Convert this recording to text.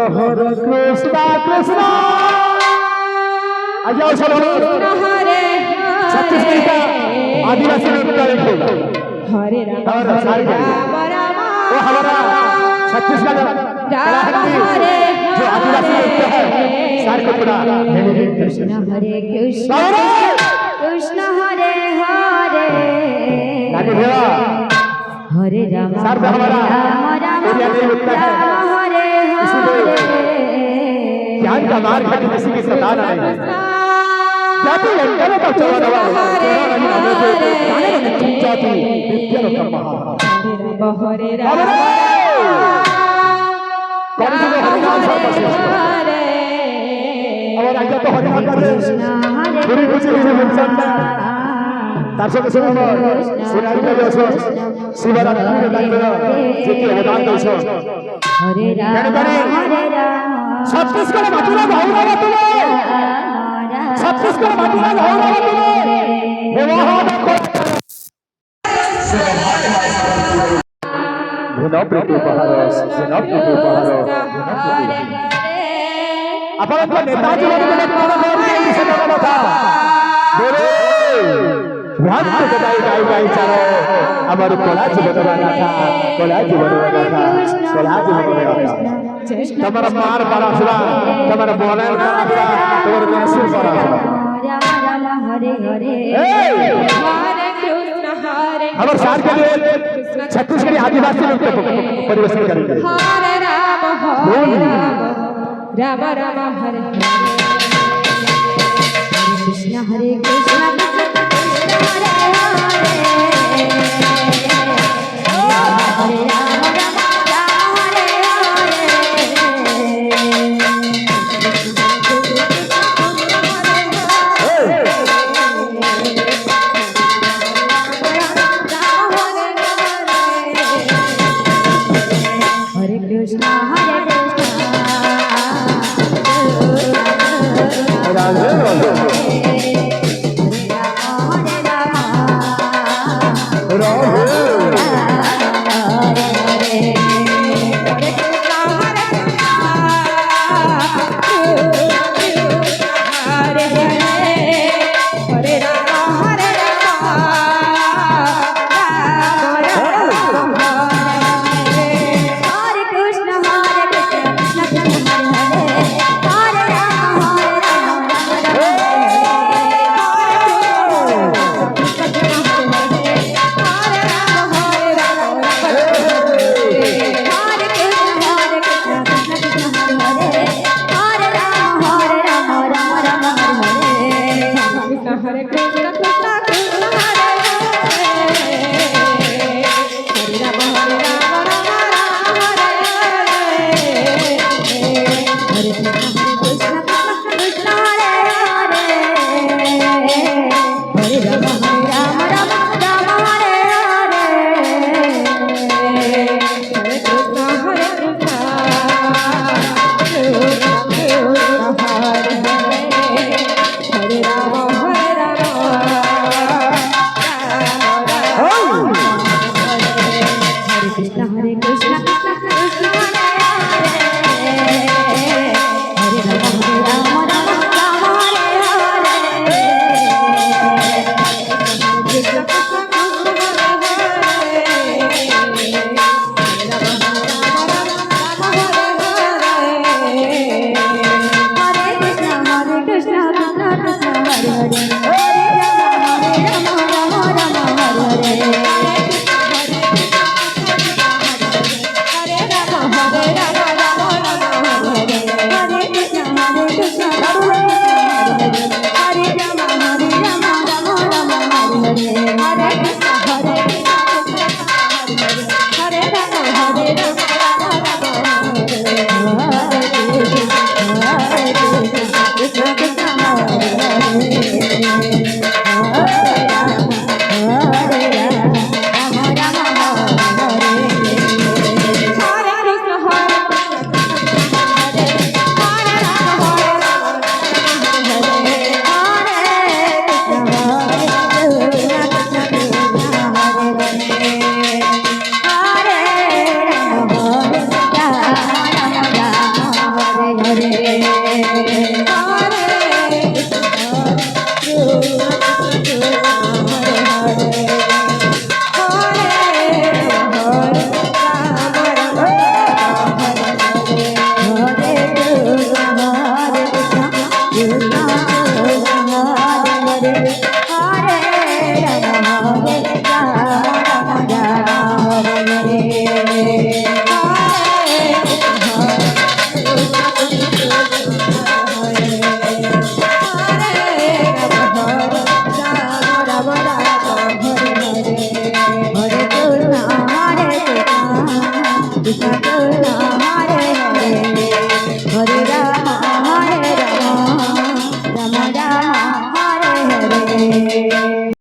हरे कृष्णा कृष्णा आ जाओ सब हरे छत्तीसगढ़ का आदिवासी नृत्य देखो हरे राम वो हमारा छत्तीसगढ़ कलाहंडी जो आदिवासी नृत्य है सार को पूरा कृष्ण हरे कृष्ण कृष्ण हरे हरे हरे राम सार पे हमारा एरिया नहीं उठता है ज्ञान का मार्ग है किसी की सता नहीं जाति अंतर का चौदवा गाने में चुप जाती विद्या का महा हरे राम कौन सी हरिनाम सर्वश्रेष्ठ और आगे तो हरिनाम कर दे पूरी खुशी से मुक्ता तारसो के सुनो सुनाई के जो शिवरात्रि के दिन जेके अवदान दो हरे राम छत्तीसगढ़ मातुरा गौरव तुम्हें छत्तीसगढ़ मातुरा गौरव तुम्हें विवाह देखो प्रीति अपन तो नेताजी बने था भक्त गाई चारो हमारे कोलाजी बनवाना था कोलाजी बनवाना था कोलाजी बनवाना था तुम्हारा मार बड़ा सुना तुम्हारा बोले बड़ा सुना तुम्हारा मैसूर बड़ा सुना राम राम हरे हरे हरे कृष्ण हरे हमारे सार के लिए छत्तीसगढ़ी आदिवासी नृत्य को परिवेशन करेंगे हरे राम राम हरे कृष्ण हरे कृष्ण রে